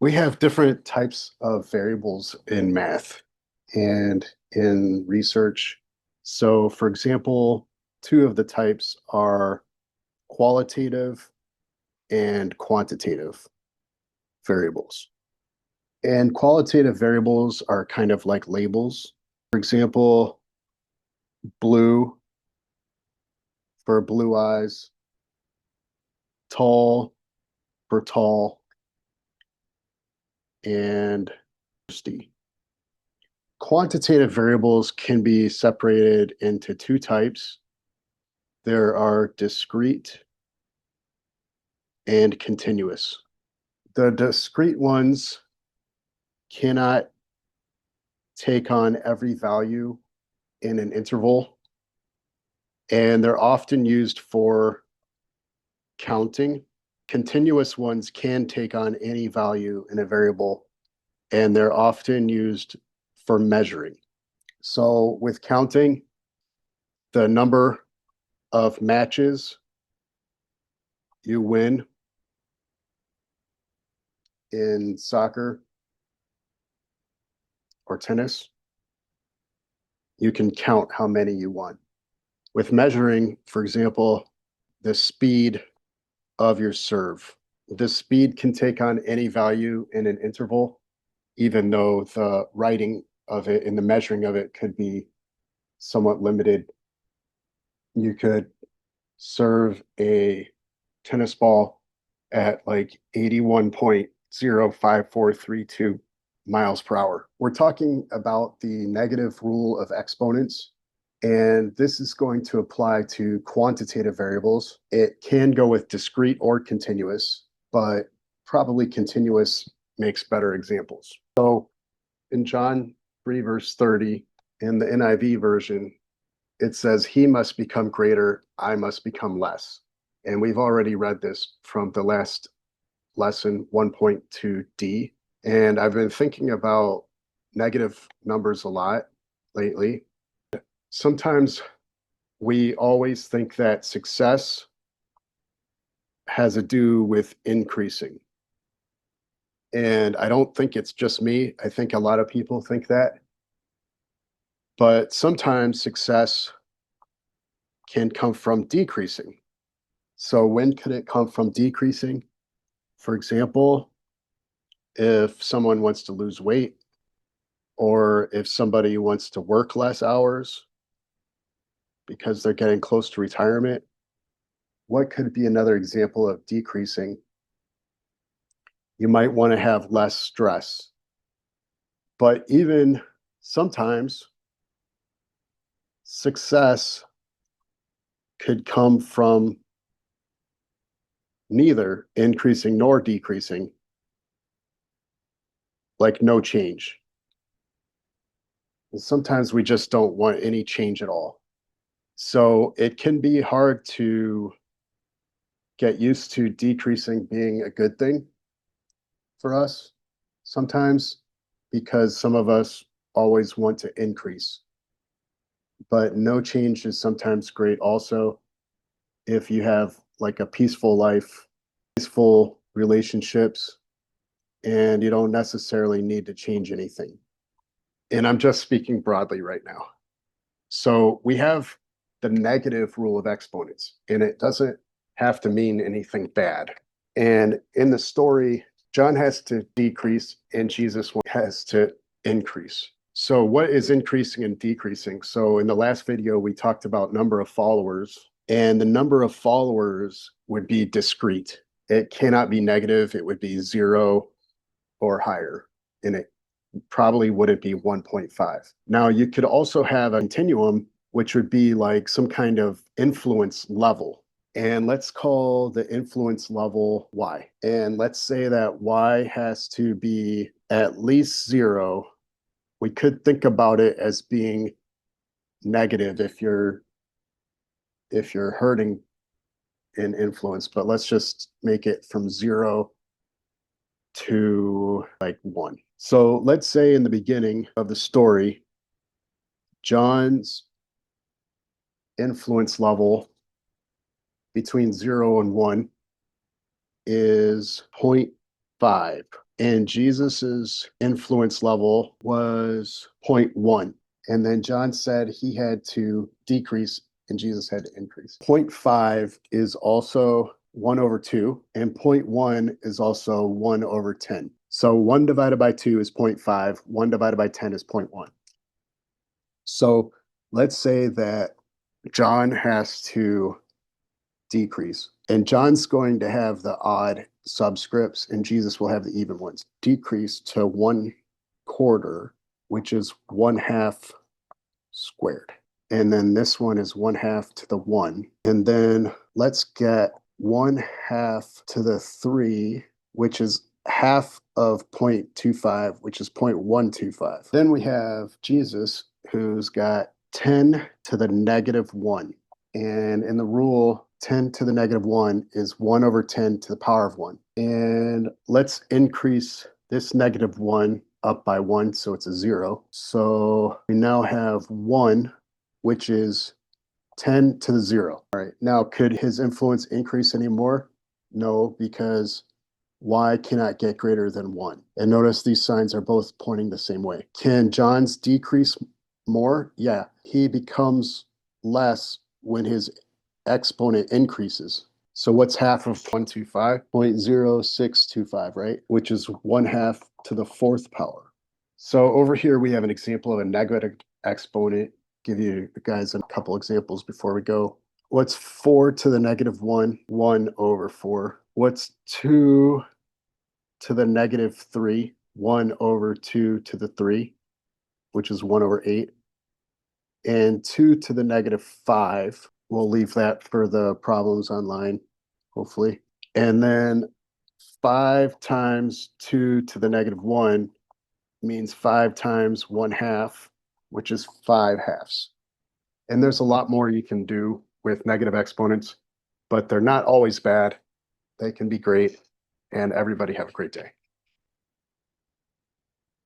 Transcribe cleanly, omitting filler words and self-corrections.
We have different types of variables in math and in research. So, for example, two of the types are qualitative and quantitative variables. And qualitative variables are kind of like labels. For example, blue for blue eyes, tall for tall, and thirsty. Quantitative variables can be separated into two types. There are discrete and continuous. The discrete ones cannot take on every value in an interval, and they're often used for counting. Continuous ones can take on any value in a variable, and they're often used for measuring. So with counting, the number of matches you win in soccer or tennis, you can count how many you won. With measuring, for example, the speed of your serve. The speed can take on any value in an interval, even though the writing of it and the measuring of it could be somewhat limited. You could serve a tennis ball at like 81.05432 miles per hour. We're talking about the negative rule of exponents, and this is going to apply to quantitative variables. It can go with discrete or continuous, but probably continuous makes better examples. So in John 3, verse 30, in the NIV version, it says, "He must become greater, I must become less." And we've already read this from the last lesson, 1.2D. And I've been thinking about negative numbers a lot lately. Sometimes we always think that success has to do with increasing. And I don't think it's just me. I think a lot of people think that. But sometimes success can come from decreasing. So when could it come from decreasing? For example, if someone wants to lose weight, or if somebody wants to work less hours because they're getting close to retirement, what could be another example of decreasing? You might want to have less stress. But even sometimes success could come from neither increasing nor decreasing, like no change. And sometimes we just don't want any change at all. So it can be hard to get used to decreasing being a good thing for us sometimes, because some of us always want to increase. But no change is sometimes great also if you have like a peaceful life, peaceful relationships, and you don't necessarily need to change anything. And I'm just speaking broadly right now. So we have the negative rule of exponents, and it doesn't have to mean anything bad. And in the story, John has to decrease and Jesus has to increase. So what is increasing and decreasing? So in the last video, we talked about number of followers, and the number of followers would be discrete. It cannot be negative. It would be 0 or higher, and it probably wouldn't be 1.5. Now, you could also have a continuum, which would be like some kind of influence level. And let's call the influence level y. And let's say that y has to be at least 0. We could think about it as being negative if you're hurting in influence, but let's just make it from 0 to like 1. So let's say in the beginning of the story, John's influence level between 0 and 1 is 0.5. and Jesus's influence level was 0.1. And then John said he had to decrease and Jesus had to increase. 0.5 is also 1 over 2, and 0.1 is also 1 over 10. So 1 divided by 2 is 0.5, 1 divided by 10 is 0.1. So let's say that John has to decrease, and John's going to have the odd subscripts, and Jesus will have the even ones. Decrease to 1/4, which is 1/2 squared. And then this one is 1/2 to the 1. And then let's get 1/2 to the 3, which is half of 0.25, which is 0.125. Then we have Jesus, who's got 10 to the negative 1. And in the rule, 10 to the negative 1 is 1 over 10 to the power of 1. And let's increase this negative 1 up by 1, so it's a 0. So we now have 1, which is 10 to the 0. All right, now could his influence increase anymore? No, because y cannot get greater than 1. And notice these signs are both pointing the same way. Can John's decrease more? Yeah, he becomes less when his exponent increases. So what's half of 125? 0.0625, right? Which is 1/2 to the 4th power. So over here we have an example of a negative exponent. Give you guys a couple examples before we go. What's 4 to the negative 1? 1 over 4. What's 2 to the negative 3? 1 over 2 to the 3, which is 1 over 8. And 2 to the negative 5. We'll leave that for the problems online, hopefully. And then 5 times 2 to the negative 1 means 5 times 1/2, which is 5/2. And there's a lot more you can do with negative exponents, but they're not always bad. They can be great, and everybody have a great day.